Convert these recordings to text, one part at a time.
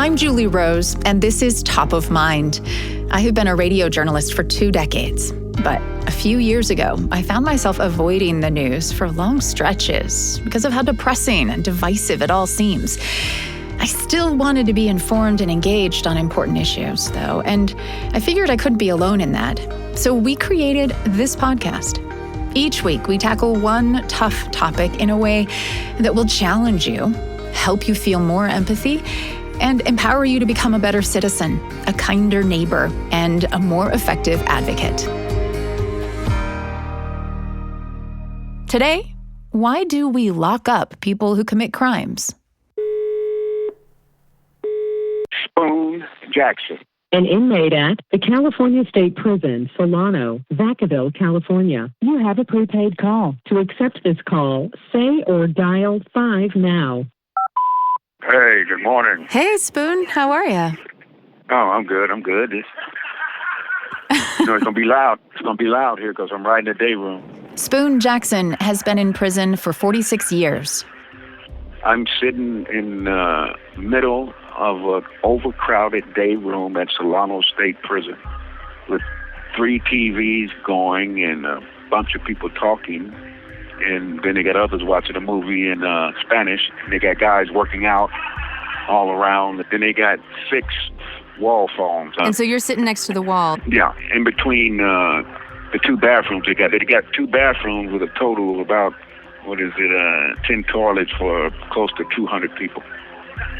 I'm Julie Rose, and this is Top of Mind. I have been a radio journalist for 2 decades, but a few years ago, I found myself avoiding the news for long stretches because of how depressing and divisive it all seems. I still wanted to be informed and engaged on important issues, though, and I figured I couldn't be alone in that. So we created this podcast. Each week, we tackle one tough topic in a way that will challenge you, help you feel more empathy, and empower you to become a better citizen, a kinder neighbor, and a more effective advocate. Today, why do we lock up people who commit crimes? Spoon Jackson. An inmate at the California State Prison, Solano, Vacaville, California. You have a prepaid call. To accept this call, say or dial 5 now. Hey, good morning. Hey, Spoon, how are you? Oh, I'm good. It's going to be loud. It's going to be loud here because I'm right in the day room. Spoon Jackson has been in prison for 46 years. I'm sitting in the middle of an overcrowded day room at Solano State Prison with 3 TVs going and a bunch of people talking. And then they got others watching a movie in Spanish. And they got guys working out all around. Then they got 6 wall phones. And so you're sitting next to the wall. Yeah, in between the 2 bathrooms they got. They got 2 bathrooms with a total of about, 10 toilets for close to 200 people.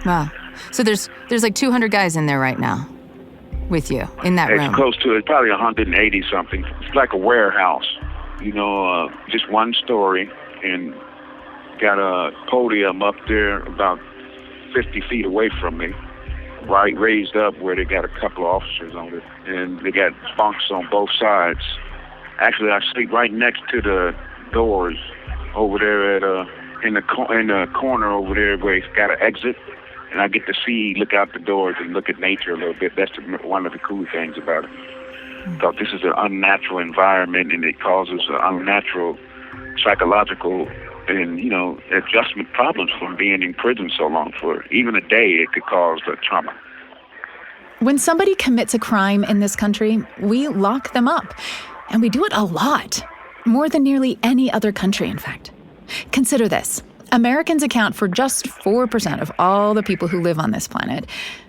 Wow. So there's like 200 guys in there right now with you in that room. It's probably 180 something. It's like a warehouse. Just one story, and got a podium up there about 50 feet away from me, right raised up where they got a couple of officers on it, and they got bunks on both sides. Actually, I sleep right next to the doors over there in the corner over there where it's got an exit, and I get to look out the doors and look at nature a little bit. That's one of the cool things about it. Because this is an unnatural environment, and it causes unnatural psychological and, adjustment problems from being in prison so long. For even a day, it could cause trauma. When somebody commits a crime in this country, we lock them up. And we do it a lot. More than nearly any other country, in fact. Consider this. Americans account for just 4% of all the people who live on this planet.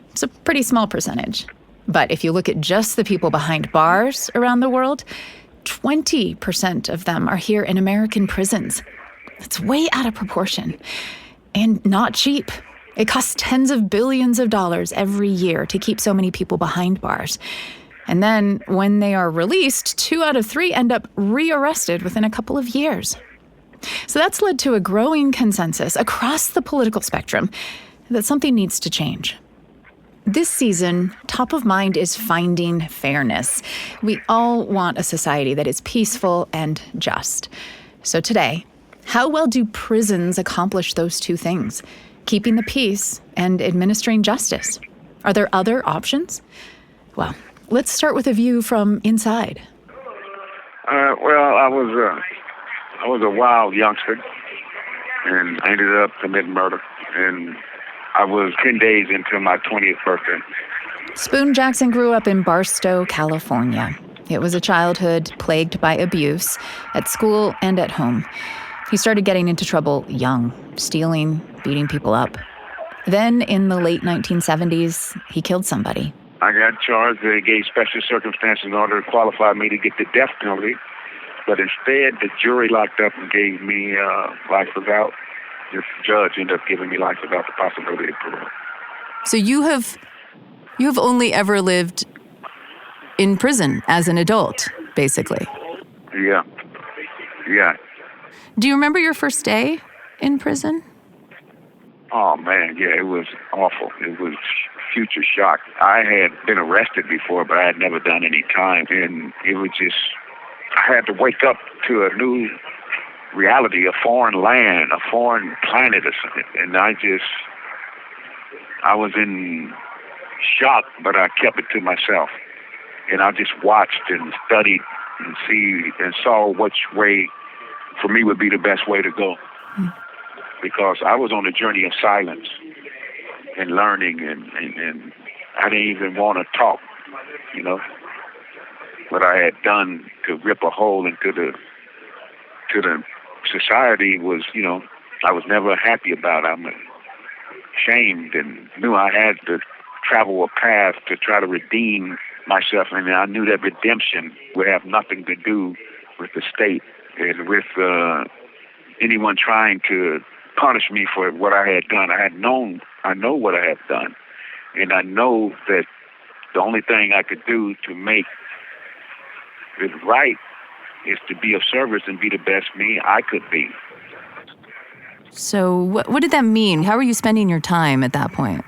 It's a pretty small percentage. But if you look at just the people behind bars around the world, 20% of them are here in American prisons. It's way out of proportion and not cheap. It costs tens of billions of dollars every year to keep so many people behind bars. And then when they are released, 2 out of 3 end up rearrested within a couple of years. So that's led to a growing consensus across the political spectrum that something needs to change. This season, Top of Mind is finding fairness. We all want a society that is peaceful and just. So today, how well do prisons accomplish those 2 things? Keeping the peace and administering justice. Are there other options? Well, let's start with a view from inside. I was a wild youngster, and I ended up committing murder. And I was 10 days into my 20th birthday. Spoon Jackson grew up in Barstow, California. It was a childhood plagued by abuse at school and at home. He started getting into trouble young, stealing, beating people up. Then, in the late 1970s, he killed somebody. I got charged. They gave special circumstances in order to qualify me to get the death penalty. But instead, the jury locked up and gave me life without. The judge ended up giving me life without the possibility of parole. So you have only ever lived in prison as an adult, basically. Yeah. Do you remember your first day in prison? Oh, man, yeah, it was awful. It was future shock. I had been arrested before, but I had never done any time. And it was just, I had to wake up to a new reality, a foreign land, a foreign planet or something. And I was in shock, but I kept it to myself. And I just watched and studied and saw which way for me would be the best way to go. Because I was on a journey of silence. and learning, and I didn't even want to talk, you know. What I had done to rip a hole into the society was, you know, I was never happy about. I'm ashamed and knew I had to travel a path to try to redeem myself, and I knew that redemption would have nothing to do with the state and with anyone trying to punish me for what I had done. I know what I had done, and I know that the only thing I could do to make it right is to be of service and be the best me I could be. So what did that mean? How were you spending your time at that point?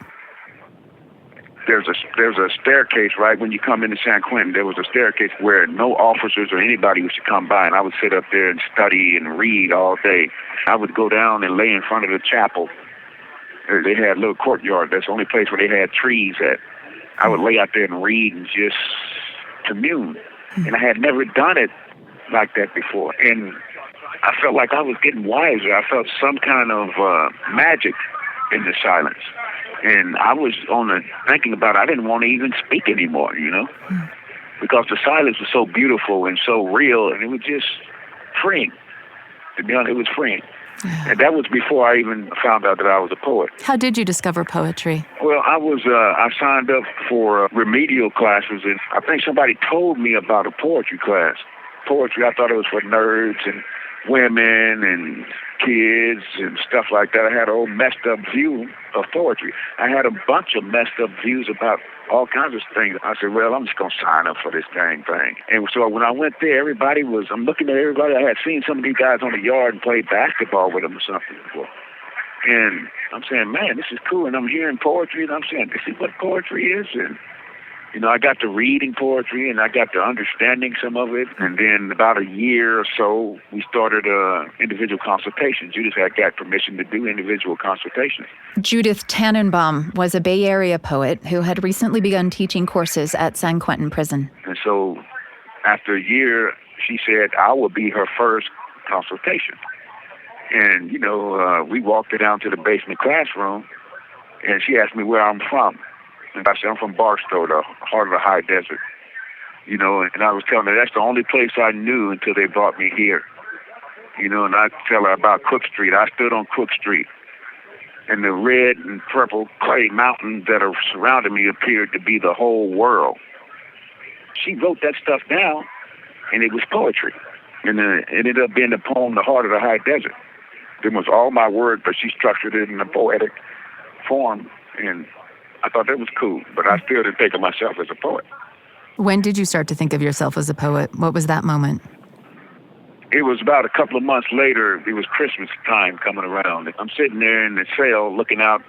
There's a staircase right when you come into San Quentin. There was a staircase where no officers or anybody was to come by, and I would sit up there and study and read all day. I would go down and lay in front of the chapel. They had a little courtyard. That's the only place where they had trees at. I would lay out there and read and just commune. And I had never done it like that before. And I felt like I was getting wiser. I felt some kind of magic in the silence. And I was thinking about it. I didn't want to even speak anymore, you know, because the silence was so beautiful and so real, and it was just freeing. To be honest, it was freeing. Yeah. And that was before I even found out that I was a poet. How did you discover poetry? Well, I signed up for remedial classes, and I think somebody told me about a poetry class. Poetry, I thought it was for nerds and women and kids and stuff like that. I had an old messed up view of poetry. I had a bunch of messed up views about all kinds of things. I said, well, I'm just going to sign up for this dang thing. And so when I went there, I'm looking at everybody. I had seen some of these guys on the yard and played basketball with them or something before. And I'm saying, man, this is cool. And I'm hearing poetry, and I'm saying, this is what poetry is. And, you know, I got to reading poetry, and I got to understanding some of it. And then about a year or so, we started individual consultations. Judith had got permission to do individual consultations. Judith Tannenbaum was a Bay Area poet who had recently begun teaching courses at San Quentin Prison. And so after a year, she said I would be her first consultation. And, you know, we walked her down to the basement classroom, and she asked me where I'm from. And I said, I'm from Barstow, the heart of the high desert. You know, and I was telling her that's the only place I knew until they brought me here. You know, and I tell her about Cook Street. I stood on Cook Street, and the red and purple clay mountains that are surrounding me appeared to be the whole world. She wrote that stuff down, and it was poetry. And it ended up being the poem, The Heart of the High Desert. It was all my word, but she structured it in a poetic form, and I thought that was cool, but I still didn't think of myself as a poet. When did you start to think of yourself as a poet? What was that moment? It was about a couple of months later. It was Christmas time coming around. I'm sitting there in the cell looking out.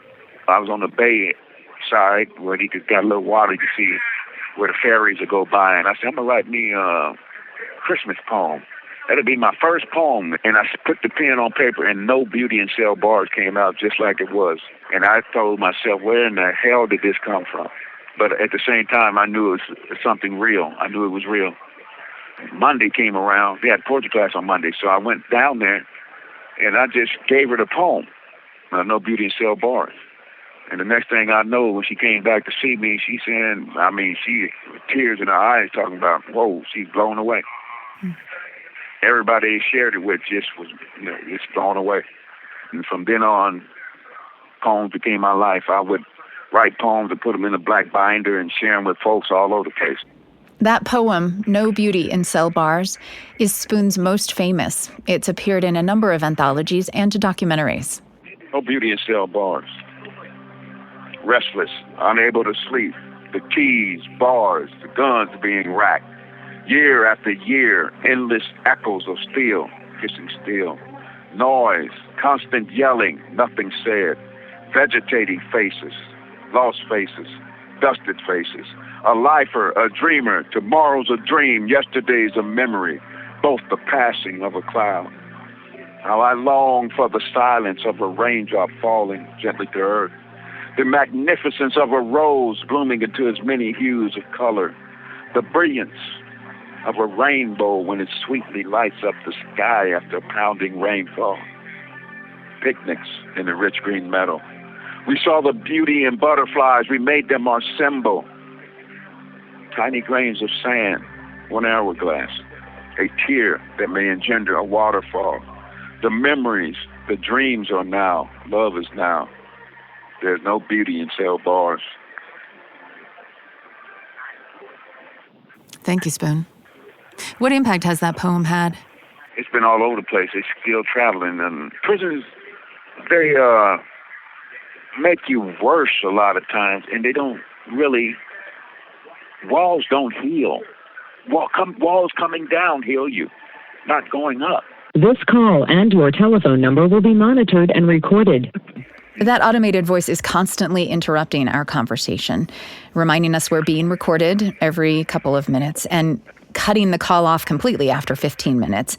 I was on the bay side where you got a little water. You could see where the ferries would go by. And I said, I'm going to write me a Christmas poem. That'll be my first poem. And I put the pen on paper, and No Beauty in Cell Bars came out just like it was. And I told myself, where in the hell did this come from? But at the same time, I knew it was something real. I knew it was real. Monday came around. We had poetry class on Monday, so I went down there, and I just gave her the poem, No Beauty in Cell Bars. And the next thing I know, when she came back to see me, she said, she with tears in her eyes talking about, whoa, she's blown away. Everybody shared it with just was, just blown away. And from then on, poems became my life. I would write poems and put them in a black binder and share them with folks all over the place. That poem, No Beauty in Cell Bars, is Spoon's most famous. It's appeared in a number of anthologies and documentaries. No beauty in cell bars. Restless, unable to sleep. The keys, bars, the guns being racked. Year after year, endless echoes of steel, kissing steel. Noise, constant yelling, nothing said. Vegetating faces, lost faces, dusted faces. A lifer, a dreamer, tomorrow's a dream, yesterday's a memory, both the passing of a cloud. How I long for the silence of a raindrop falling gently to earth, the magnificence of a rose blooming into its many hues of color, the brilliance of a rainbow when it sweetly lights up the sky after pounding rainfall, picnics in the rich green meadow, We saw the beauty in butterflies. We made them our symbol. Tiny grains of sand, one hourglass, a tear that may engender a waterfall. The memories, the dreams are now. Love is now. There's no beauty in cell bars. Thank you, Spoon. What impact has that poem had? It's been all over the place. It's still traveling. And prisons, they make you worse a lot of times, and they don't really, walls don't heal. Walls coming down heal you, not going up. This call and your telephone number will be monitored and recorded. That automated voice is constantly interrupting our conversation, reminding us we're being recorded every couple of minutes and cutting the call off completely after 15 minutes.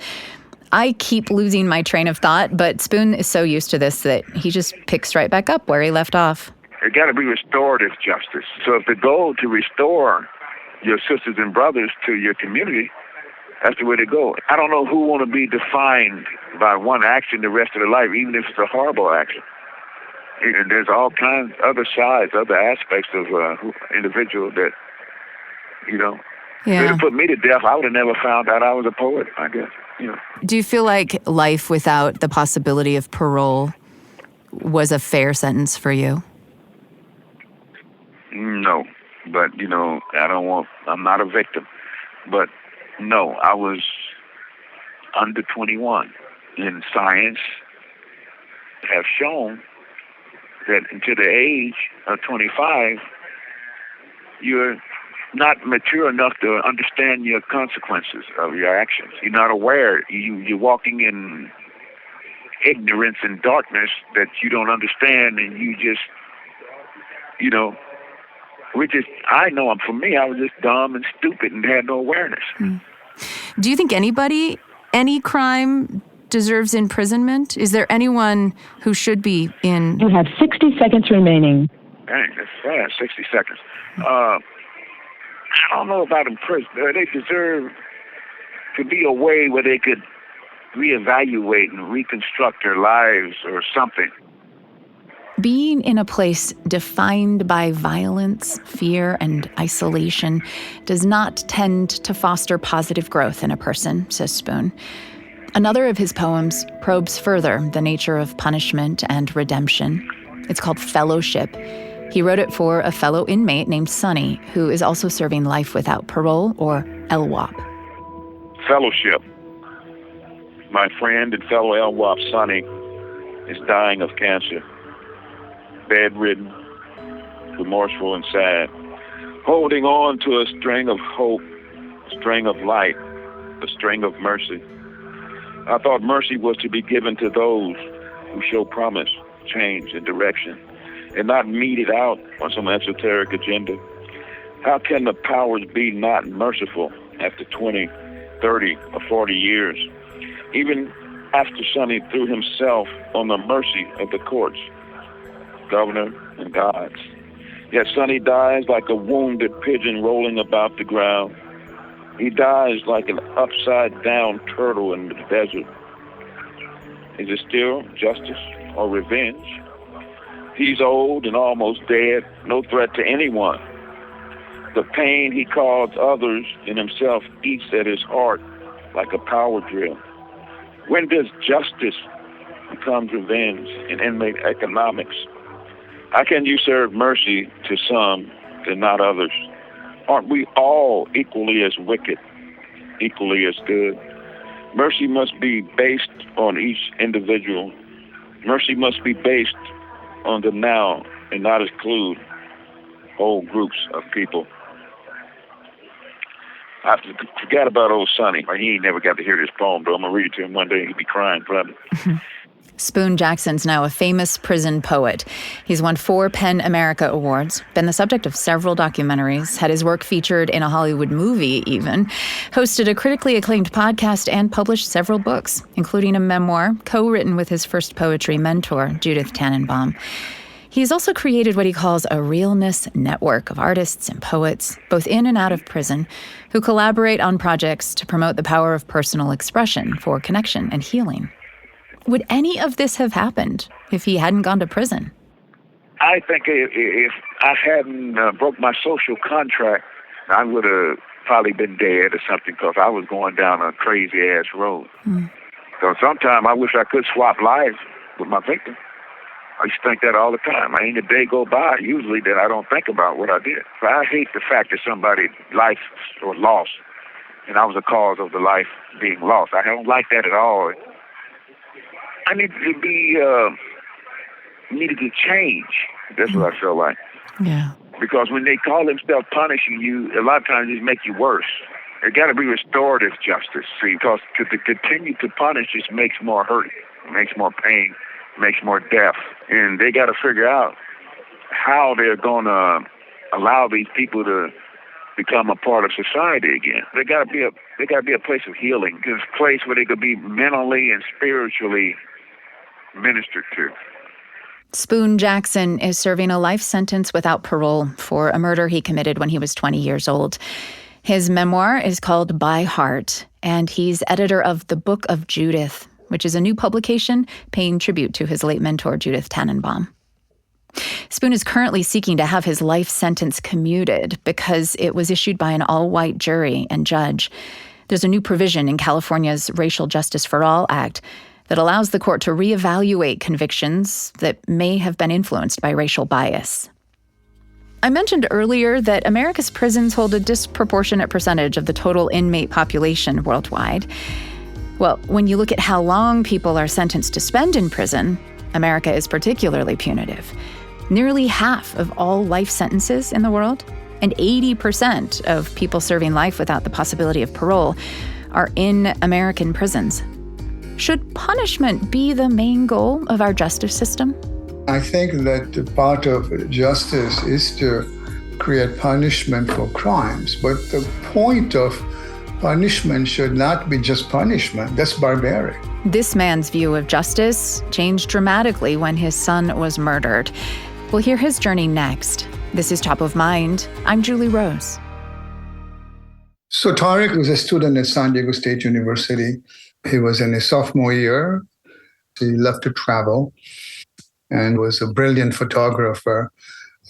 I keep losing my train of thought, but Spoon is so used to this that he just picks right back up where he left off. It got to be restorative justice. So if the goal to restore your sisters and brothers to your community, that's the way to go. I don't know who want to be defined by one action the rest of their life, even if it's a horrible action. And there's all kinds of other sides, other aspects of individual that, Yeah. If they'd put me to death, I would have never found out I was a poet, I guess. Do you feel like life without the possibility of parole was a fair sentence for you? No, but, I'm not a victim. But, no, I was under 21. And science have shown that until the age of 25, you're not mature enough to understand your consequences of your actions. You're not aware. You're walking in ignorance and darkness that you don't understand, and you just, for me, I was just dumb and stupid and had no awareness. Do you think any crime deserves imprisonment? Is there anyone who should be in? You have 60 seconds remaining. Dang, that's fast, 60 seconds. I don't know about in prison. They deserve to be a way where they could reevaluate and reconstruct their lives or something. Being in a place defined by violence, fear, and isolation does not tend to foster positive growth in a person, says Spoon. Another of his poems probes further the nature of punishment and redemption. It's called Fellowship. He wrote it for a fellow inmate named Sonny, who is also serving life without parole, or LWOP. Fellowship. My friend and fellow LWOP, Sonny, is dying of cancer. Bedridden, remorseful and sad, holding on to a string of hope, a string of light, a string of mercy. I thought mercy was to be given to those who show promise, change, and direction, and not meted out on some esoteric agenda. How can the powers be not merciful after 20, 30, or 40 years? Even after Sonny threw himself on the mercy of the courts, governor, and gods. Yet Sonny dies like a wounded pigeon rolling about the ground. He dies like an upside-down turtle in the desert. Is it still justice or revenge? He's old and almost dead, no threat to anyone. The pain he caused others and himself eats at his heart like a power drill. When does justice become revenge in inmate economics? How can you serve mercy to some and not others? Aren't we all equally as wicked, equally as good? Mercy must be based on each individual. Mercy must be based on the now and not exclude whole groups of people. I forgot about old Sonny. He ain't never got to hear this poem, but I'm going to read it to him one day. He'd be crying probably. Spoon Jackson's now a famous prison poet. He's won 4 PEN America Awards, been the subject of several documentaries, had his work featured in a Hollywood movie even, hosted a critically acclaimed podcast, and published several books, including a memoir co-written with his first poetry mentor, Judith Tannenbaum. He's also created what he calls a realness network of artists and poets, both in and out of prison, who collaborate on projects to promote the power of personal expression for connection and healing. Would any of this have happened if he hadn't gone to prison? I think if I hadn't broke my social contract, I would have probably been dead or something because I was going down a crazy-ass road. So sometimes I wish I could swap lives with my victim. I used to think that all the time. I ain't a day go by usually that I don't think about what I did. But I hate the fact that somebody's life was lost, and I was the cause of the life being lost. I don't like that at all. I need to be needed to change. That's what I feel like. Yeah. Because when they call themselves punishing you, a lot of times it make you worse. There got to be restorative justice, see, because to continue to punish just makes more hurt, makes more pain, makes more death. And they got to figure out how they're going to allow these people to become a part of society again. There got to be a place of healing, a place where they could be mentally and spiritually ministered to. Spoon Jackson is serving a life sentence without parole for a murder he committed when he was 20 years old. His memoir is called By Heart, and he's editor of The Book of Judith, which is a new publication paying tribute to his late mentor, Judith Tannenbaum. Spoon is currently seeking to have his life sentence commuted because it was issued by an all-white jury and judge. There's a new provision in California's Racial Justice for All Act that allows the court to reevaluate convictions that may have been influenced by racial bias. I mentioned earlier that America's prisons hold a disproportionate percentage of the total inmate population worldwide. Well, when you look at how long people are sentenced to spend in prison, America is particularly punitive. Nearly half of all life sentences in the world, and 80% of people serving life without the possibility of parole, are in American prisons. Should punishment be the main goal of our justice system? I think that part of justice is to create punishment for crimes, but the point of punishment should not be just punishment. That's barbaric. This man's view of justice changed dramatically when his son was murdered. We'll hear his journey next. This is Top of Mind. I'm Julie Rose. So Tariq was a student at San Diego State University. He was in his sophomore year. He loved to travel and was a brilliant photographer.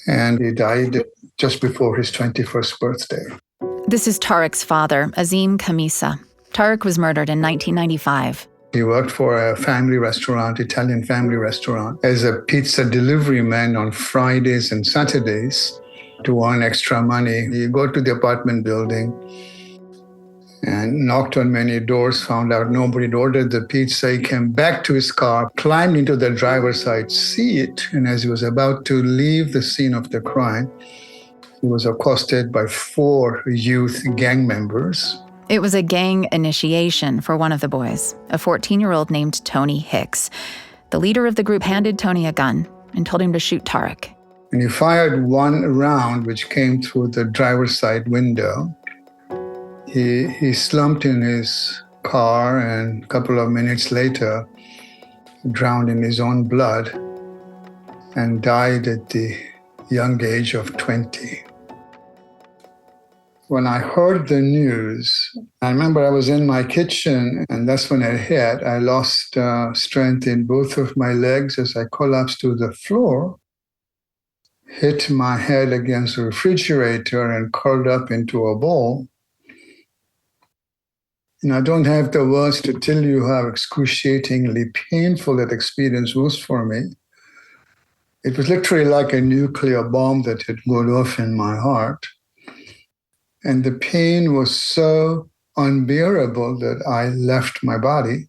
And he died just before his 21st birthday. This is Tariq's father, Azim Khamisa. Tariq was murdered in 1995. He worked for a family restaurant, Italian family restaurant, as a pizza delivery man on Fridays and Saturdays to earn extra money. He go to the apartment building and knocked on many doors, found out nobody had ordered the pizza. He came back to his car, climbed into the driver's side seat, and as he was about to leave the scene of the crime, he was accosted by 4 youth gang members. It was a gang initiation for one of the boys, a 14-year-old named Tony Hicks. The leader of the group handed Tony a gun and told him to shoot Tariq. And he fired one round, which came through the driver's side window. He slumped in his car, and a couple of minutes later, drowned in his own blood and died at the young age of 20. When I heard the news, I remember I was in my kitchen, and that's when it hit. I lost strength in both of my legs as I collapsed to the floor, hit my head against the refrigerator, and curled up into a ball. And I don't have the words to tell you how excruciatingly painful that experience was for me. It was literally like a nuclear bomb that had gone off in my heart. And the pain was so unbearable that I left my body.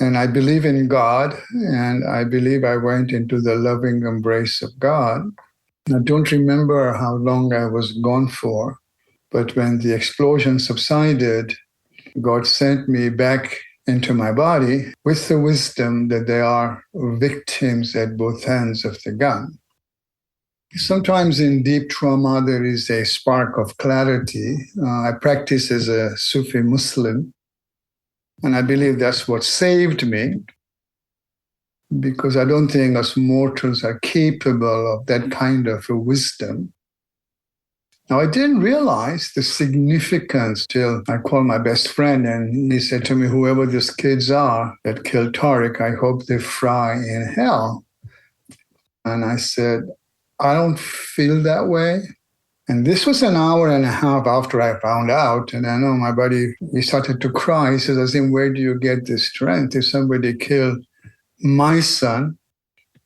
And I believe in God, and I believe I went into the loving embrace of God. I don't remember how long I was gone for, but when the explosion subsided, God sent me back into my body with the wisdom that there are victims at both ends of the gun. Sometimes in deep trauma, there is a spark of clarity. I practice as a Sufi Muslim, and I believe that's what saved me, because I don't think us mortals are capable of that kind of a wisdom. Now, I didn't realize the significance till I called my best friend, and he said to me, whoever these kids are that killed Tariq, I hope they fry in hell. And I said, I don't feel that way. And this was an hour and a half after I found out. And I know my buddy, he started to cry. He says, Azim, where do you get this strength? If somebody killed my son,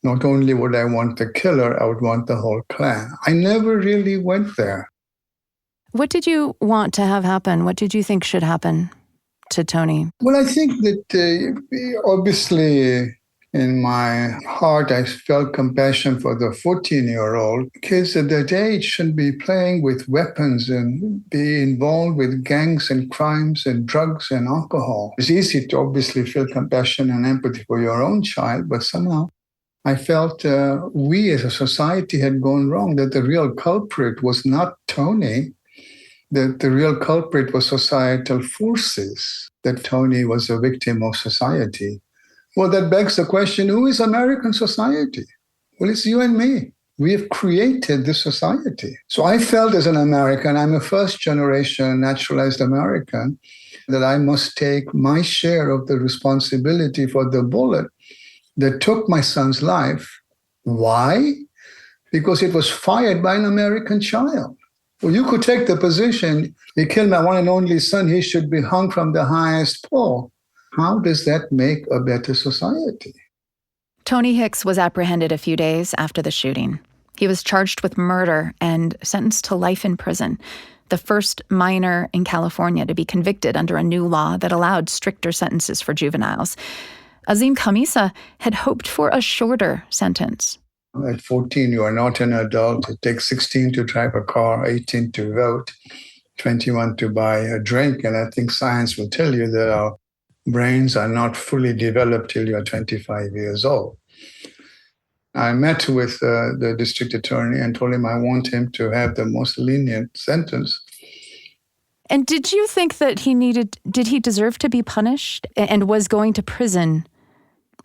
not only would I want the killer, I would want the whole clan. I never really went there. What did you want to have happen? What did you think should happen to Tony? Well, I think that obviously in my heart, I felt compassion for the 14-year-old. Kids at that age shouldn't be playing with weapons and be involved with gangs and crimes and drugs and alcohol. It's easy to obviously feel compassion and empathy for your own child, but somehow I felt we as a society had gone wrong, that the real culprit was not Tony, that the real culprit was societal forces, that Tony was a victim of society. Well, that begs the question, who is American society? Well, it's you and me. We have created this society. So I felt as an American, I'm a first-generation naturalized American, that I must take my share of the responsibility for the bullet that took my son's life. Why? Because it was fired by an American child. Well, you could take the position, he killed my one and only son, he should be hung from the highest pole. How does that make a better society? Tony Hicks was apprehended a few days after the shooting. He was charged with murder and sentenced to life in prison, the first minor in California to be convicted under a new law that allowed stricter sentences for juveniles. Azim Khamisa had hoped for a shorter sentence. At 14, you are not an adult. It takes 16 to drive a car, 18 to vote, 21 to buy a drink. And I think science will tell you that our brains are not fully developed till you're 25 years old. I met with the district attorney and told him I want him to have the most lenient sentence. And did you think that did he deserve to be punished and was going to prison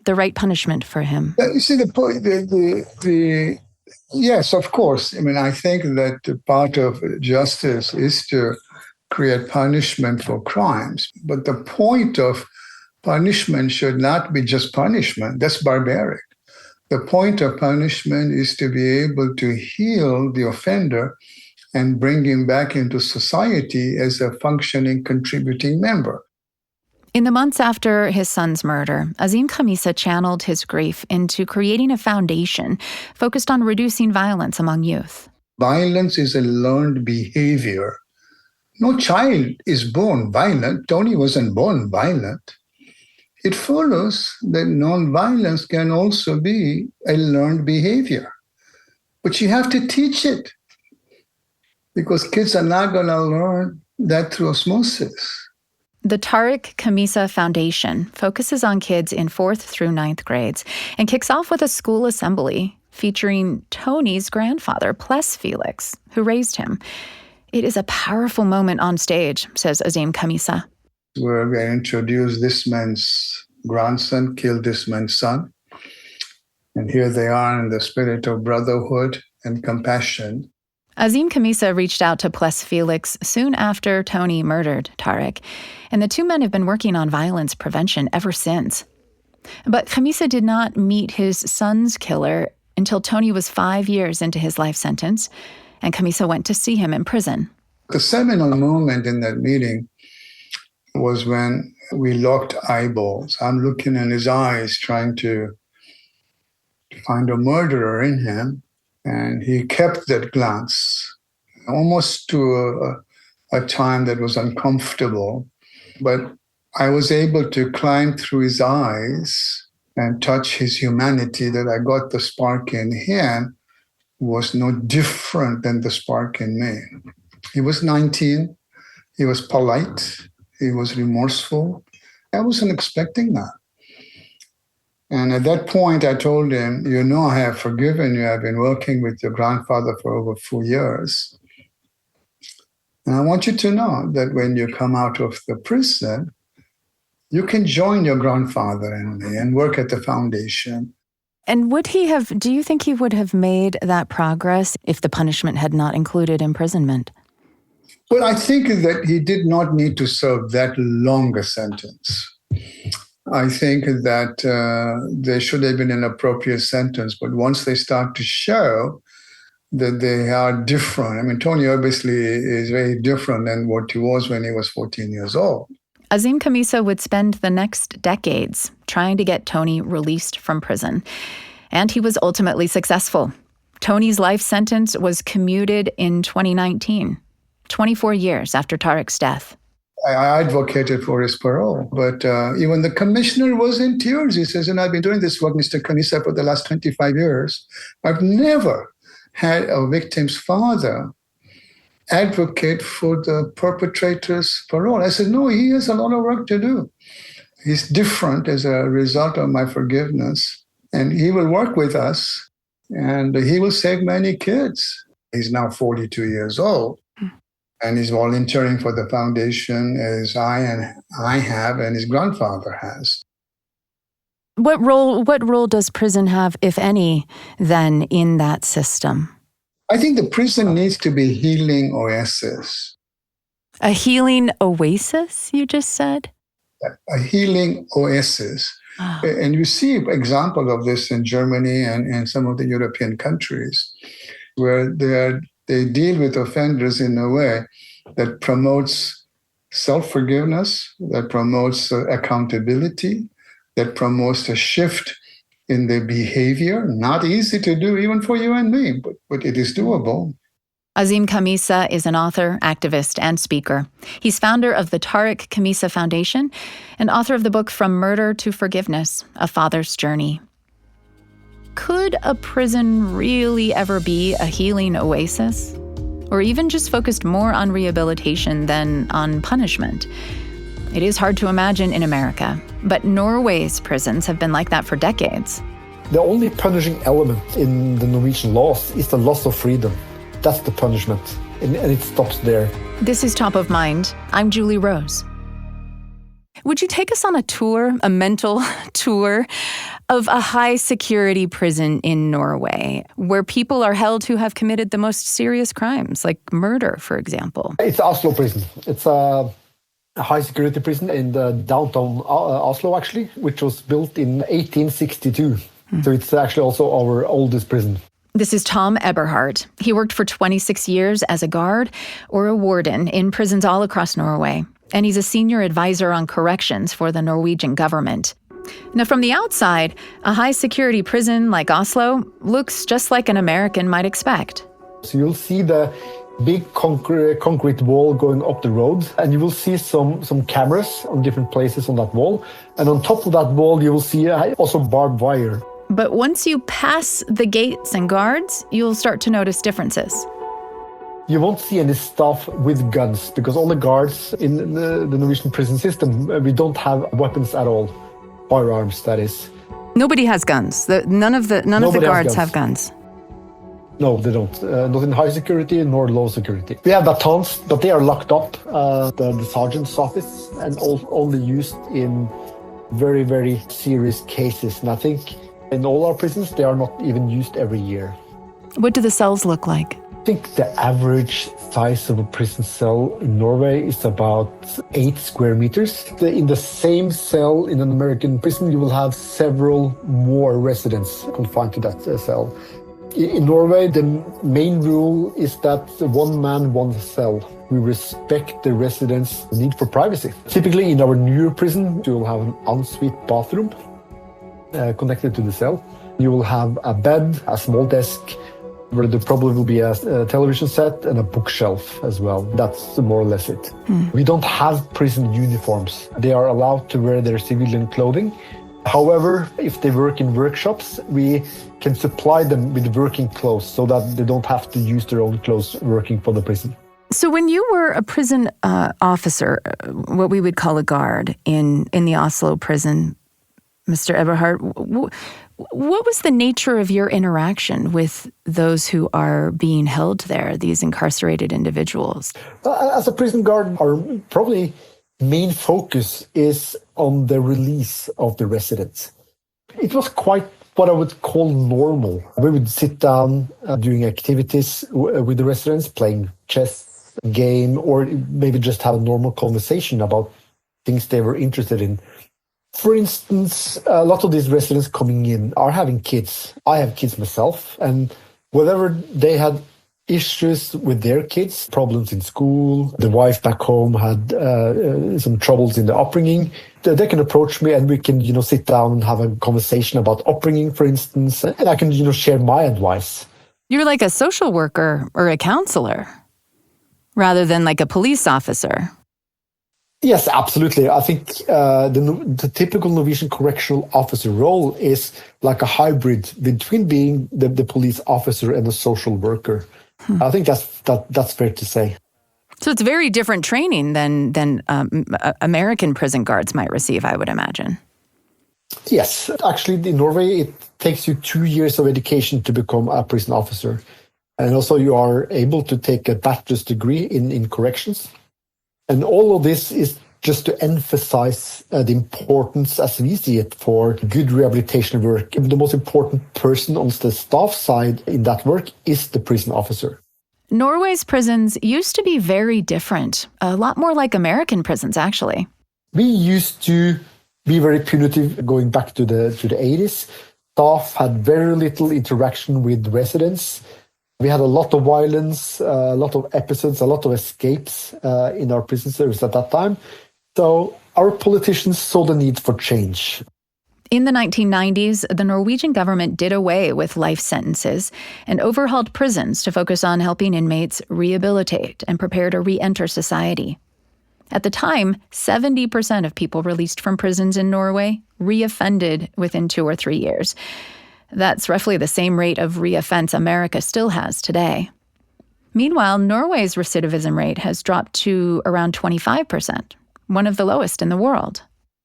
the right punishment for him? You see, the point, yes, of course. I mean, I think that part of justice is to create punishment for crimes. But the point of punishment should not be just punishment. That's barbaric. The point of punishment is to be able to heal the offender and bring him back into society as a functioning, contributing member. In the months after his son's murder, Azim Khamisa channeled his grief into creating a foundation focused on reducing violence among youth. Violence is a learned behavior. No child is born violent. Tony wasn't born violent. It follows that nonviolence can also be a learned behavior. But you have to teach it, because kids are not going to learn that through osmosis. The Tariq Khamisa Foundation focuses on kids in 4th through 9th grades and kicks off with a school assembly featuring Tony's grandfather, Ples Felix, who raised him. It is a powerful moment on stage, says Azim Khamisa. Where we introduce this man's grandson, killed this man's son. And here they are in the spirit of brotherhood and compassion. Azim Khamisa reached out to Ples Felix soon after Tony murdered Tariq, and the two men have been working on violence prevention ever since. But Khamisa did not meet his son's killer until Tony was 5 years into his life sentence, and Khamisa went to see him in prison. The seminal moment in that meeting was when we locked eyeballs. I'm looking in his eyes, trying to find a murderer in him. And he kept that glance almost to a time that was uncomfortable. But I was able to climb through his eyes and touch his humanity, that I got the spark in him was no different than the spark in me. He was 19. He was polite. He was remorseful. I wasn't expecting that. And at that point, I told him, you know, I have forgiven you. I've been working with your grandfather for over 4 years. And I want you to know that when you come out of the prison, you can join your grandfather and me and work at the foundation. And do you think he would have made that progress if the punishment had not included imprisonment? Well, I think that he did not need to serve that long a sentence. I think that there should have been an appropriate sentence, but once they start to show that they are different, I mean, Tony obviously is very different than what he was when he was 14 years old. Azim Khamisa would spend the next decades trying to get Tony released from prison. And he was ultimately successful. Tony's life sentence was commuted in 2019, 24 years after Tariq's death. I advocated for his parole, but even the commissioner was in tears. He says, and I've been doing this work, Mr. Khamisa, for the last 25 years. I've never had a victim's father advocate for the perpetrator's parole. I said, no, he has a lot of work to do. He's different as a result of my forgiveness, and he will work with us, and he will save many kids. He's now 42 years old, and he's volunteering for the foundation as I have and his grandfather has. What role does prison have, if any, then in that system? I think the prison needs to be a healing oasis. A healing oasis, you just said? A healing oasis. Oh. And you see examples of this in Germany and some of the European countries, where they deal with offenders in a way that promotes self-forgiveness, that promotes accountability, that promotes a shift in their behavior. Not easy to do, even for you and me, but it is doable. Azim Khamisa is an author, activist, and speaker. He's founder of the Tariq Khamisa Foundation and author of the book From Murder to Forgiveness, A Father's Journey. Could a prison really ever be a healing oasis? Or even just focused more on rehabilitation than on punishment? It is hard to imagine in America, but Norway's prisons have been like that for decades. The only punishing element in the Norwegian laws is the loss of freedom. That's the punishment, and it stops there. This is Top of Mind. I'm Julie Rose. Would you take us on a tour, a mental tour, of a high-security prison in Norway, where people are held who have committed the most serious crimes, like murder, for example? It's Oslo prison. It's a high-security prison in the downtown Oslo, actually, which was built in 1862. So it's actually also our oldest prison. This is Tom Eberhardt. He worked for 26 years as a guard or a warden in prisons all across Norway, and he's a senior advisor on corrections for the Norwegian government. Now, from the outside, a high-security prison like Oslo looks just like an American might expect. So you'll see the big concrete wall going up the road, and you will see some cameras on different places on that wall. And on top of that wall, you will see also barbed wire. But once you pass the gates and guards, you'll start to notice differences. You won't see any staff with guns, because all the guards in the Norwegian prison system, we don't have weapons at all. Firearms, that is. Nobody has guns. None of the guards have guns. No, they don't. Not in high security nor low security. We have batons, but they are locked up, the sergeant's office, and only used in very, very serious cases. And I think in all our prisons, they are not even used every year. What do the cells look like? I think the average size of a prison cell in Norway is about 8 square meters. In the same cell in an American prison, you will have several more residents confined to that cell. In Norway, the main rule is that one man, one cell. We respect the residents' need for privacy. Typically, in our newer prison, you will have an ensuite bathroom connected to the cell. You will have a bed, a small desk, where there probably will be a television set and a bookshelf as well. That's more or less it. We don't have prison uniforms. They are allowed to wear their civilian clothing. However, if they work in workshops, we can supply them with working clothes so that they don't have to use their own clothes working for the prison. So when you were a prison officer, what we would call a guard in the Oslo prison, Mr. Eberhardt, what was the nature of your interaction with those who are being held there, these incarcerated individuals? As a prison guard, our probably main focus is on the release of the residents. It was quite what I would call normal. We would sit down doing activities with the residents, playing chess, game, or maybe just have a normal conversation about things they were interested in. For instance, a lot of these residents coming in are having kids. I have kids myself, and whatever they had issues with their kids, problems in school, the wife back home had some troubles in the upbringing, they can approach me and we can, sit down and have a conversation about upbringing, for instance, and I can, share my advice. You're like a social worker or a counselor, rather than like a police officer. Yes, absolutely. I think the typical Norwegian correctional officer role is like a hybrid between being the police officer and a social worker. I think that's fair to say. So it's very different training than American prison guards might receive, I would imagine. Yes. Actually, in Norway, it takes you 2 years of education to become a prison officer. And also you are able to take a bachelor's degree in corrections. And all of this is just to emphasize the importance, as we see it, for good rehabilitation work. The most important person on the staff side in that work is the prison officer. Norway's prisons used to be very different, a lot more like American prisons, actually. We used to be very punitive going back to the 80s. Staff had very little interaction with residents. We had a lot of violence, a lot of episodes, a lot of escapes in our prison service at that time. So our politicians saw the need for change. In the 1990s, the Norwegian government did away with life sentences and overhauled prisons to focus on helping inmates rehabilitate and prepare to re-enter society. At the time, 70% of people released from prisons in Norway reoffended within 2 or 3 years. That's roughly the same rate of reoffense America still has today. Meanwhile, Norway's recidivism rate has dropped to around 25%, one of the lowest in the world.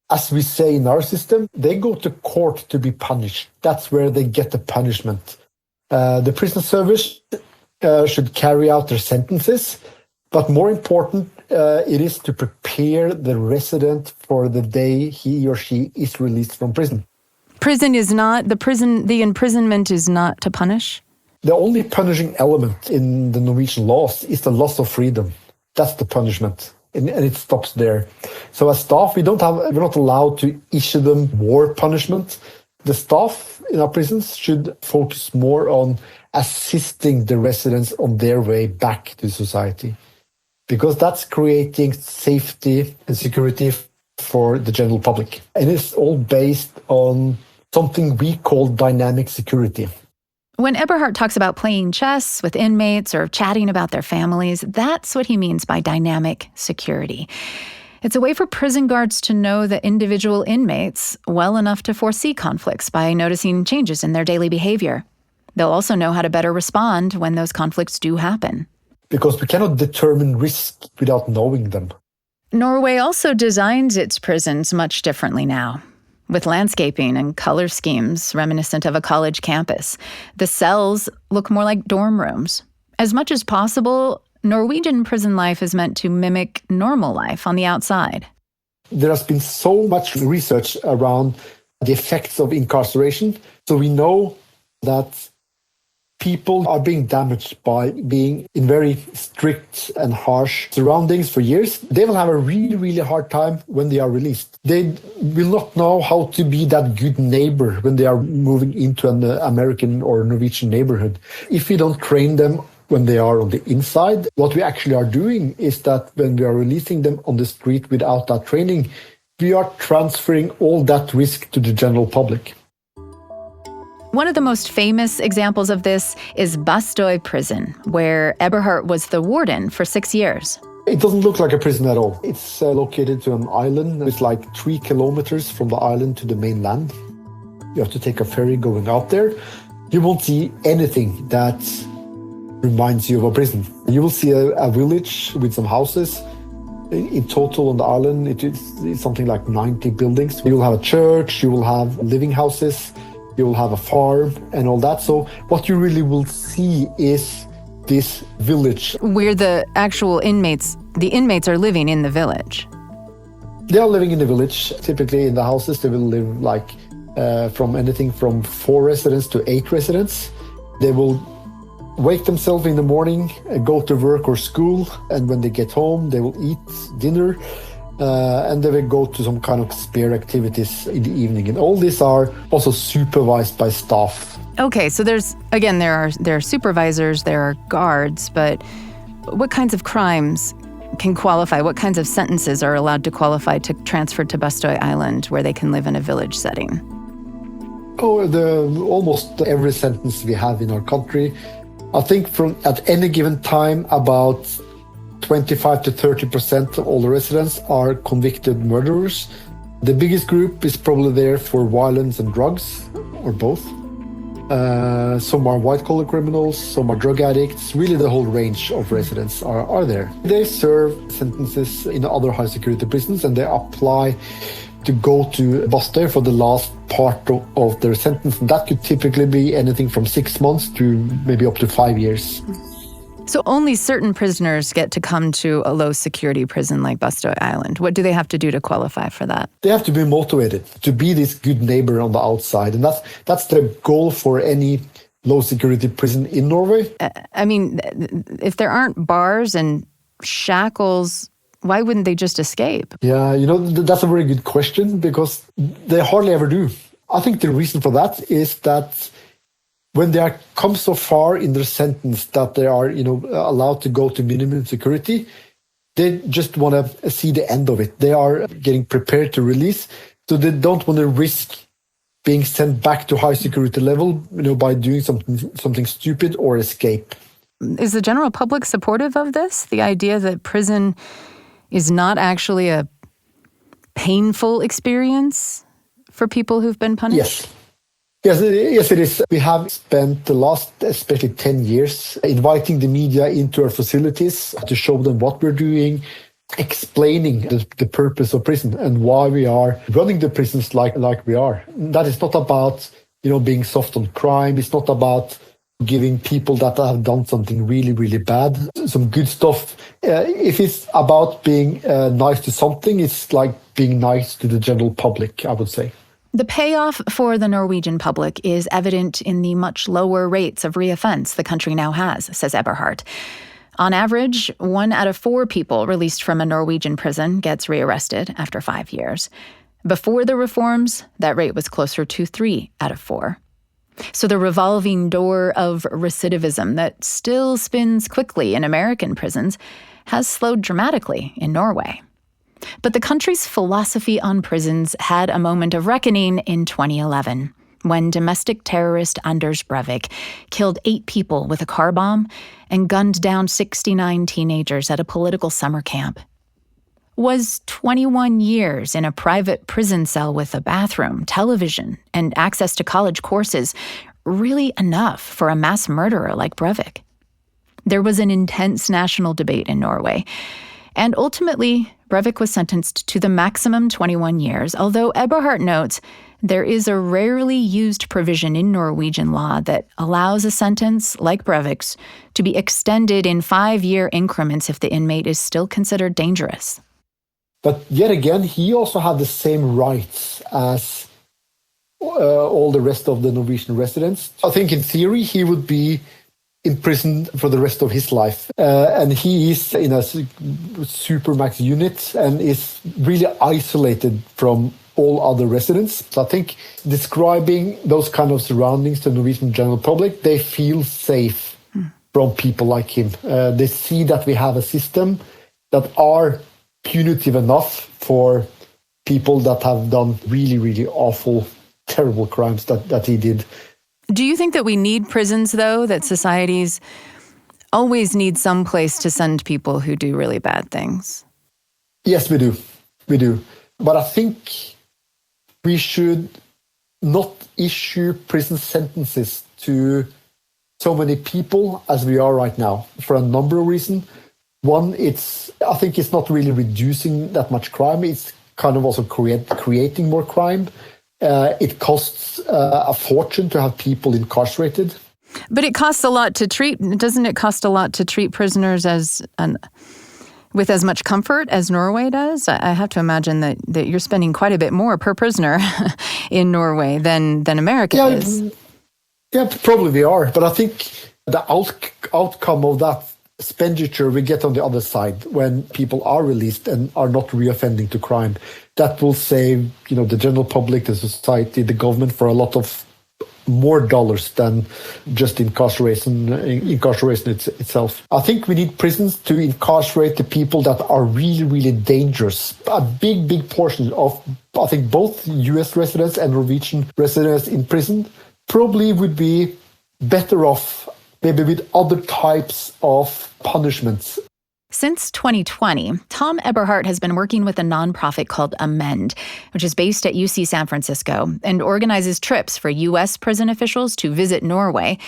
As we say in our system, they go to court to be punished. That's where they get the punishment. The prison service should carry out their sentences, but more important, it is to prepare the resident for the day he or she is released from prison. The imprisonment is not to punish? The only punishing element in the Norwegian laws is the loss of freedom. That's the punishment. And it stops there. So as staff, we're not allowed to issue them more punishment. The staff in our prisons should focus more on assisting the residents on their way back to society, because that's creating safety and security for the general public. And it's all based on something we call dynamic security. When Eberhard talks about playing chess with inmates or chatting about their families, that's what he means by dynamic security. It's a way for prison guards to know the individual inmates well enough to foresee conflicts by noticing changes in their daily behavior. They'll also know how to better respond when those conflicts do happen. Because we cannot determine risk without knowing them. Norway also designs its prisons much differently now, with landscaping and color schemes reminiscent of a college campus. The cells look more like dorm rooms. As much as possible, Norwegian prison life is meant to mimic normal life on the outside. There has been so much research around the effects of incarceration. So we know that people are being damaged by being in very strict and harsh surroundings for years. They will have a really, really hard time when they are released. They will not know how to be that good neighbor when they are moving into an American or Norwegian neighborhood. If we don't train them when they are on the inside, what we actually are doing is that when we are releasing them on the street without that training, we are transferring all that risk to the general public. One of the most famous examples of this is Bastøy Prison, where Eberhard was the warden for 6 years. It doesn't look like a prison at all. It's located to an island. It's like 3 kilometers from the island to the mainland. You have to take a ferry going out there. You won't see anything that reminds you of a prison. You will see a village with some houses. In total on the island, it's something like 90 buildings. You will have a church, you will have living houses, you will have a farm and all that. So what you really will see is this village. Where the actual inmates are living in the village. They are living in the village. Typically in the houses, they will live like from anything from 4 residents to 8 residents. They will wake themselves in the morning, go to work or school, and when they get home, they will eat dinner. and they will go to some kind of spare activities in the evening. And all these are also supervised by staff. Okay, so there are supervisors, there are guards, but what kinds of crimes can qualify? What kinds of sentences are allowed to qualify to transfer to Bastøy Island, where they can live in a village setting? Almost every sentence we have in our country. I think at any given time, about 25 to 30% of all the residents are convicted murderers. The biggest group is probably there for violence and drugs, or both. Some are white-collar criminals, some are drug addicts. Really, the whole range of residents are there. They serve sentences in other high-security prisons, and they apply to go to Bastøy for the last part of their sentence. And that could typically be anything from 6 months to maybe up to 5 years. So only certain prisoners get to come to a low-security prison like Bastøy Island. What do they have to do to qualify for that? They have to be motivated to be this good neighbor on the outside. And that's the goal for any low-security prison in Norway. I mean, if there aren't bars and shackles, why wouldn't they just escape? Yeah, that's a very good question, because they hardly ever do. I think the reason for that is that when they come so far in their sentence that they are, allowed to go to minimum security, they just want to see the end of it. They are getting prepared to release, so they don't want to risk being sent back to high security level, by doing something stupid or escape. Is the general public supportive of this? The idea that prison is not actually a painful experience for people who've been punished? Yes, it is. We have spent the last, especially 10 years, inviting the media into our facilities to show them what we're doing, explaining the purpose of prison and why we are running the prisons like we are. That is not about, being soft on crime. It's not about giving people that have done something really, really bad some good stuff. If it's about being nice to something, it's like being nice to the general public, I would say. The payoff for the Norwegian public is evident in the much lower rates of reoffense the country now has, says Eberhardt. On average, 1 out of 4 people released from a Norwegian prison gets rearrested after 5 years. Before the reforms, that rate was closer to 3 out of 4. So the revolving door of recidivism that still spins quickly in American prisons has slowed dramatically in Norway. But the country's philosophy on prisons had a moment of reckoning in 2011, when domestic terrorist Anders Breivik killed 8 people with a car bomb and gunned down 69 teenagers at a political summer camp. Was 21 years in a private prison cell with a bathroom, television, and access to college courses really enough for a mass murderer like Breivik? There was an intense national debate in Norway, and ultimately, Breivik was sentenced to the maximum 21 years, although Eberhardt notes there is a rarely used provision in Norwegian law that allows a sentence, like Breivik's, to be extended in 5-year increments if the inmate is still considered dangerous. But yet again, he also had the same rights as all the rest of the Norwegian residents. I think in theory, he would be in prison for the rest of his life. And he is in a supermax unit and is really isolated from all other residents. So I think describing those kind of surroundings to the Norwegian general public, they feel safe from people like him. They see that we have a system that are punitive enough for people that have done really, really awful, terrible crimes that he did. Do you think that we need prisons, though, that societies always need some place to send people who do really bad things? Yes, we do. We do. But I think we should not issue prison sentences to so many people as we are right now for a number of reasons. One, I think it's not really reducing that much crime. It's kind of also creating more crime. It costs a fortune to have people incarcerated. But it costs a lot to treat. Doesn't it cost a lot to treat prisoners with as much comfort as Norway does? I have to imagine that you're spending quite a bit more per prisoner in Norway than America is. Yeah, probably we are. But I think the outcome of that expenditure we get on the other side when people are released and are not reoffending to crime. That will save, the general public, the society, the government for a lot of more dollars than just incarceration itself. I think we need prisons to incarcerate the people that are really, really dangerous. A big portion of, I think, both US residents and Norwegian residents in prison probably would be better off maybe with other types of punishments. Since 2020, Tom Eberhardt has been working with a nonprofit called Amend, which is based at UC San Francisco and organizes trips for U.S. prison officials to visit Norway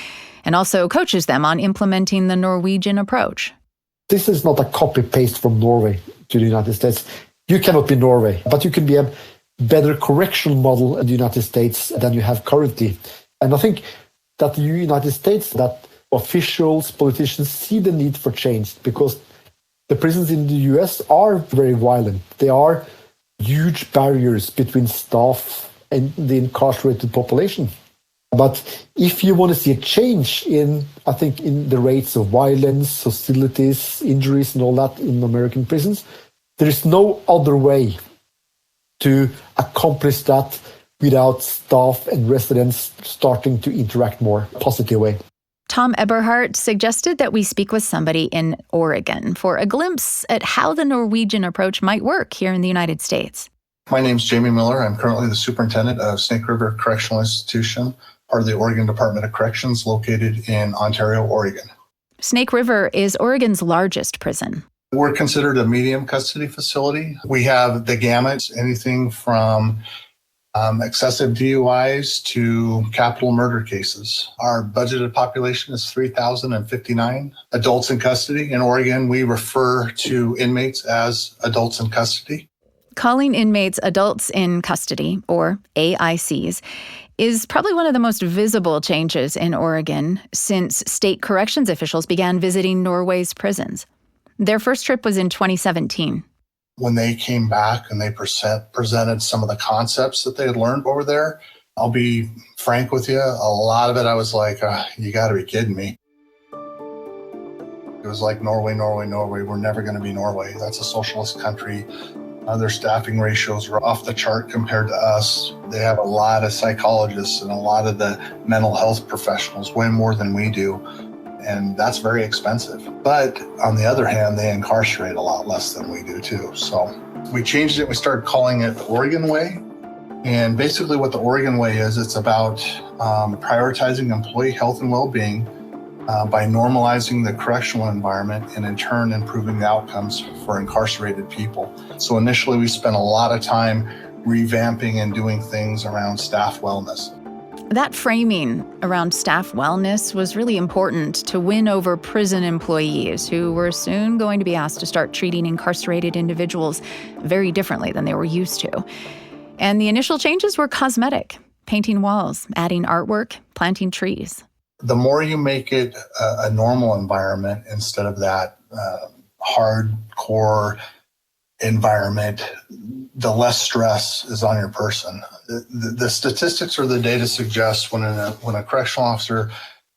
and also coaches them on implementing the Norwegian approach. This is not a copy-paste from Norway to the United States. You cannot be Norway, but you can be a better correctional model in the United States than you have currently. And I think that the United States, that officials, politicians see the need for change because the prisons in the US are very violent. They are huge barriers between staff and the incarcerated population. But if you want to see a change in the rates of violence, hostilities, injuries and all that in American prisons, there is no other way to accomplish that without staff and residents starting to interact more positive way. Tom Eberhardt suggested that we speak with somebody in Oregon for a glimpse at how the Norwegian approach might work here in the United States. My name's Jamie Miller. I'm currently the superintendent of Snake River Correctional Institution, part of the Oregon Department of Corrections, located in Ontario, Oregon. Snake River is Oregon's largest prison. We're considered a medium custody facility. We have the gamut, anything from excessive DUIs to capital murder cases. Our budgeted population is 3,059 adults in custody. In Oregon, we refer to inmates as adults in custody. Calling inmates adults in custody, or AICs, is probably one of the most visible changes in Oregon since state corrections officials began visiting Norway's prisons. Their first trip was in 2017. When they came back and they presented some of the concepts that they had learned over there, I'll be frank with you, a lot of it I was like, you got to be kidding me. It was like Norway. We're never going to be Norway. That's a socialist country. Their staffing ratios are off the chart compared to us. They have a lot of psychologists and a lot of the mental health professionals, way more than we do. And that's very expensive. But on the other hand, they incarcerate a lot less than we do too. So we changed it. We started calling it the Oregon Way. And basically what the Oregon Way is, it's about prioritizing employee health and well-being by normalizing the correctional environment and in turn improving the outcomes for incarcerated people. So initially we spent a lot of time revamping and doing things around staff wellness. That framing around staff wellness was really important to win over prison employees who were soon going to be asked to start treating incarcerated individuals very differently than they were used to. And the initial changes were cosmetic, painting walls, adding artwork, planting trees. The more you make it a normal environment instead of that hardcore environment, the less stress is on your person. The statistics or the data suggests when a correctional officer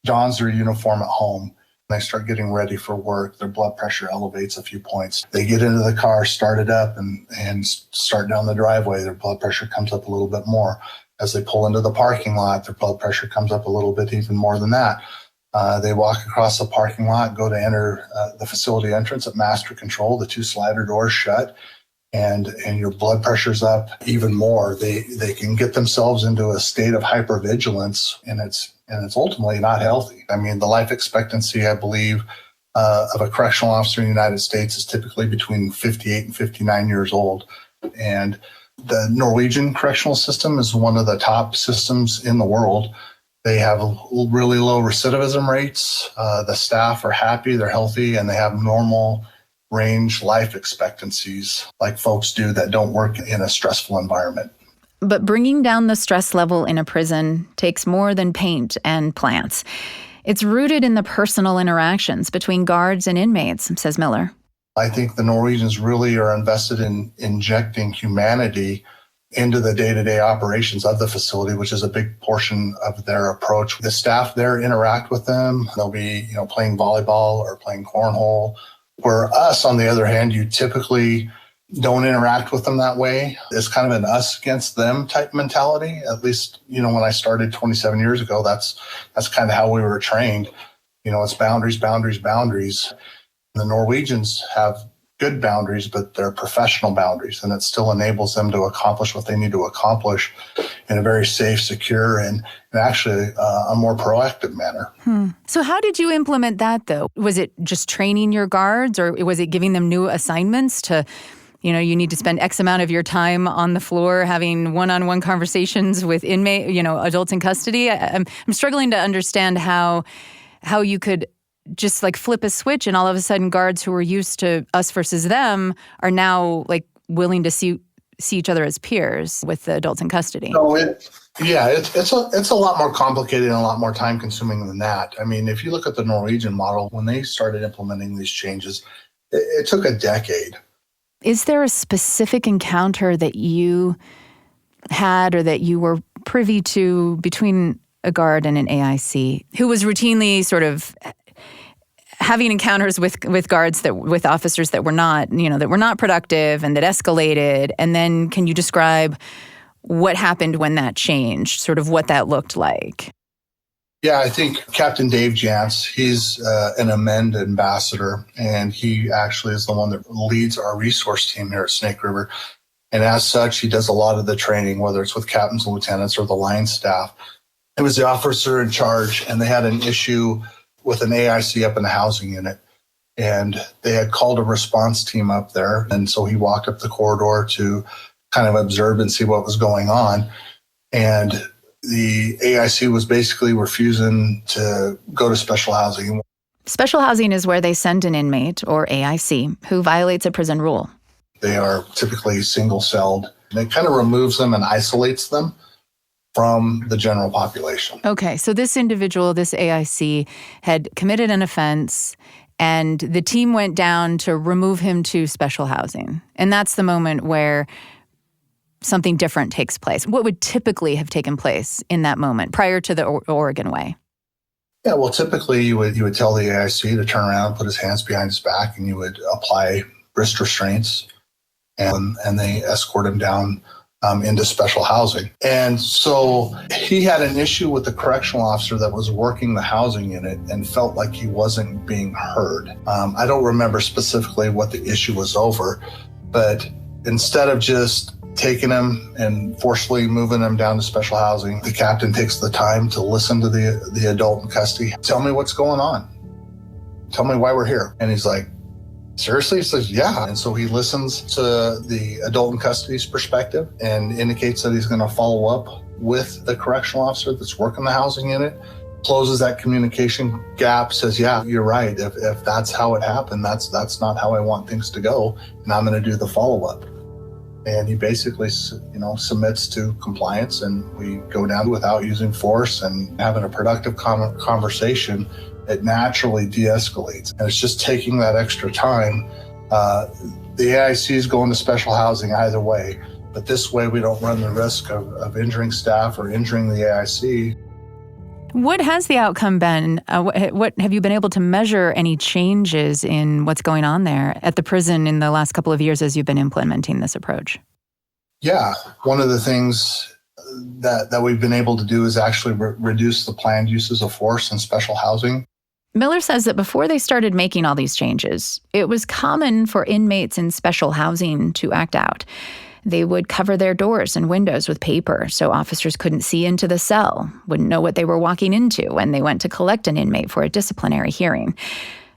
dons their uniform at home, they start getting ready for work, their blood pressure elevates a few points. They get into the car, start it up, and start down the driveway, their blood pressure comes up a little bit more. As they pull into the parking lot, their blood pressure comes up a little bit, even more than that. They walk across the parking lot, go to enter the facility entrance at master control, the 2 slider doors shut, and your blood pressure's up even more. They can get themselves into a state of hypervigilance, and it's ultimately not healthy. I mean, the life expectancy, I believe, of a correctional officer in the United States is typically between 58 and 59 years old. And the Norwegian correctional system is one of the top systems in the world. They have really low recidivism rates. The staff are happy, they're healthy, and they have normal range life expectancies like folks do that don't work in a stressful environment. But bringing down the stress level in a prison takes more than paint and plants. It's rooted in the personal interactions between guards and inmates, says Miller. I think the Norwegians really are invested in injecting humanity into the day-to-day operations of the facility, which is a big portion of their approach. The staff there interact with them. They'll be, playing volleyball or playing cornhole. Where us, on the other hand, you typically don't interact with them that way. It's kind of an us against them type mentality. At least, when I started 27 years ago, that's kind of how we were trained. It's boundaries, boundaries, boundaries. The Norwegians have good boundaries, but they're professional boundaries, and it still enables them to accomplish what they need to accomplish in a very safe, secure, and actually a more proactive manner. So how did you implement that, though? Was it just training your guards, or was it giving them new assignments to, you need to spend X amount of your time on the floor having one-on-one conversations with adults in custody? I'm struggling to understand how you could just like flip a switch and all of a sudden guards who were used to us versus them are now like willing to see each other as peers with the adults in custody. So it's a lot more complicated and a lot more time consuming than that. I mean, if you look at the Norwegian model, when they started implementing these changes, it took a decade. Is there a specific encounter that you had or that you were privy to between a guard and an AIC who was routinely sort of having encounters with guards with officers that were not, that were not productive and that escalated? And then can you describe what happened when that changed, sort of what that looked like? Yeah, I think Captain Dave Jantz, he's an Amend ambassador, and he actually is the one that leads our resource team here at Snake River. And as such, he does a lot of the training, whether it's with captains and lieutenants or the line staff. He was the officer in charge, and they had an issue with an AIC up in the housing unit. And they had called a response team up there. And so he walked up the corridor to kind of observe and see what was going on. And the AIC was basically refusing to go to special housing. Special housing is where they send an inmate, or AIC, who violates a prison rule. They are typically single-celled. It kind of removes them and isolates them from the general population. Okay, so this individual, this AIC, had committed an offense, and the team went down to remove him to special housing. And that's the moment where something different takes place. What would typically have taken place in that moment prior to the Oregon Way? Yeah, well, typically you would tell the AIC to turn around, put his hands behind his back, and you would apply wrist restraints, and they escort him down into special housing. And so he had an issue with the correctional officer that was working the housing unit and felt like he wasn't being heard. I don't remember specifically what the issue was over, but instead of just taking him and forcefully moving him down to special housing, the captain takes the time to listen to the adult in custody. Tell me what's going on. Tell me why we're here. And he's like, seriously? He says, yeah. And so he listens to the adult in custody's perspective and indicates that he's going to follow up with the correctional officer that's working the housing unit, closes that communication gap, says, yeah, you're right. If that's how it happened, that's not how I want things to go. And I'm going to do the follow-up. And he basically, submits to compliance, and we go down without using force and having a productive conversation. It naturally de-escalates. And it's just taking that extra time. The AIC is going to special housing either way, but this way we don't run the risk of injuring staff or injuring the AIC. What has the outcome been? What have you been able to measure any changes in what's going on there at the prison in the last couple of years as you've been implementing this approach? Yeah, one of the things that we've been able to do is actually reduce the planned uses of force in special housing. Miller says that before they started making all these changes, it was common for inmates in special housing to act out. They would cover their doors and windows with paper so officers couldn't see into the cell, wouldn't know what they were walking into when they went to collect an inmate for a disciplinary hearing.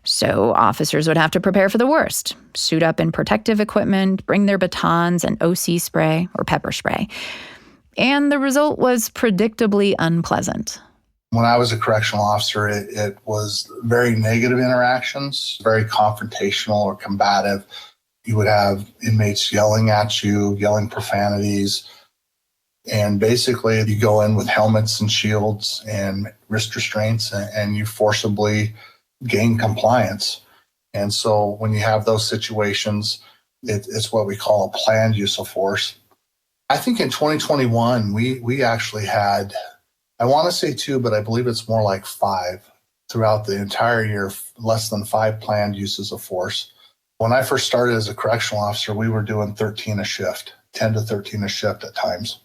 So officers would have to prepare for the worst, suit up in protective equipment, bring their batons and OC spray or pepper spray. And the result was predictably unpleasant. When I was a correctional officer, it was very negative interactions, very confrontational or combative. You would have inmates yelling at you, yelling profanities. And basically, you go in with helmets and shields and wrist restraints, and you forcibly gain compliance. And so when you have those situations, it's what we call a planned use of force. I think in 2021, we actually had, I want to say 2, but I believe it's more like 5 throughout the entire year, less than 5 planned uses of force. When I first started as a correctional officer, we were doing 13 a shift, 10 to 13 a shift at times.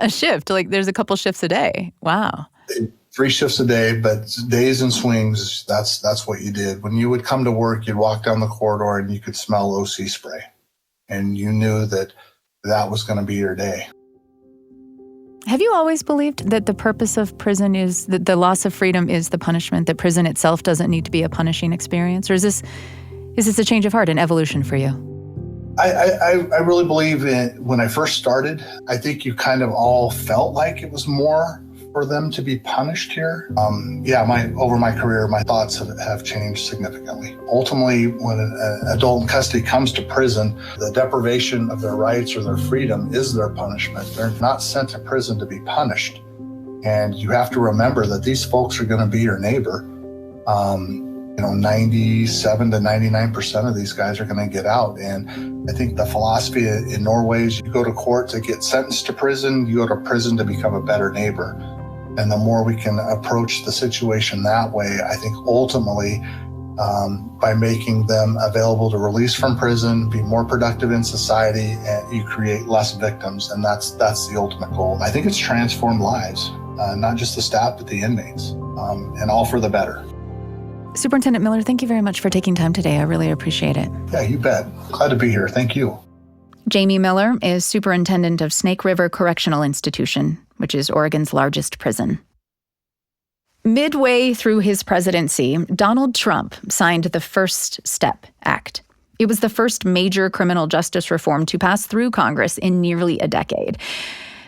A shift? Like there's a couple shifts a day. Wow. 3 shifts a day, but days and swings, that's what you did. When you would come to work, you'd walk down the corridor and you could smell OC spray. And you knew that was going to be your day. Have you always believed that the purpose of prison is that the loss of freedom is the punishment, that prison itself doesn't need to be a punishing experience? Or is this a change of heart, an evolution for you? I really believe when I first started, I think you kind of all felt like it was more for them to be punished here. Over my career, my thoughts have changed significantly. Ultimately, when an adult in custody comes to prison, the deprivation of their rights or their freedom is their punishment. They're not sent to prison to be punished. And you have to remember that these folks are going to be your neighbor. 97 to 99% of these guys are going to get out. And I think the philosophy in Norway is you go to court to get sentenced to prison, you go to prison to become a better neighbor. And the more we can approach the situation that way, I think ultimately, by making them available to release from prison, be more productive in society, and you create less victims. And that's the ultimate goal. I think it's transformed lives, not just the staff, but the inmates, and all for the better. Superintendent Miller, thank you very much for taking time today. I really appreciate it. Yeah, you bet. Glad to be here. Thank you. Jamie Miller is superintendent of Snake River Correctional Institution, which is Oregon's largest prison. Midway through his presidency, Donald Trump signed the First Step Act. It was the first major criminal justice reform to pass through Congress in nearly a decade.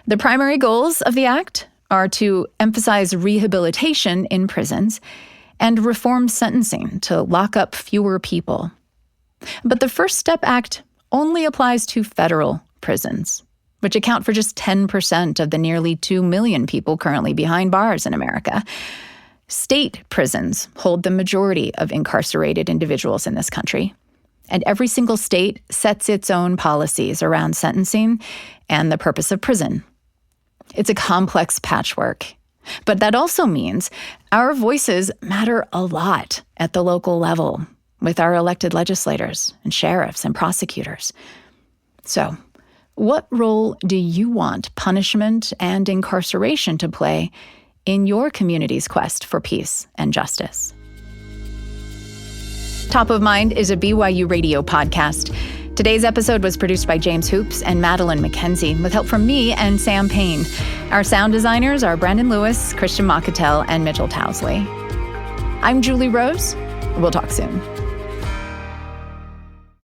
The primary goals of the act are to emphasize rehabilitation in prisons and reform sentencing to lock up fewer people. But the First Step Act only applies to federal prisons, which account for just 10% of the nearly 2 million people currently behind bars in America. State prisons hold the majority of incarcerated individuals in this country, and every single state sets its own policies around sentencing and the purpose of prison. It's a complex patchwork. But that also means our voices matter a lot at the local level with our elected legislators and sheriffs and prosecutors. So, what role do you want punishment and incarceration to play in your community's quest for peace and justice? Top of Mind is a BYU radio podcast. Today's episode was produced by James Hoops and Madeline McKenzie, with help from me and Sam Payne. Our sound designers are Brandon Lewis, Christian Makatel, and Mitchell Towsley. I'm Julie Rose. We'll talk soon.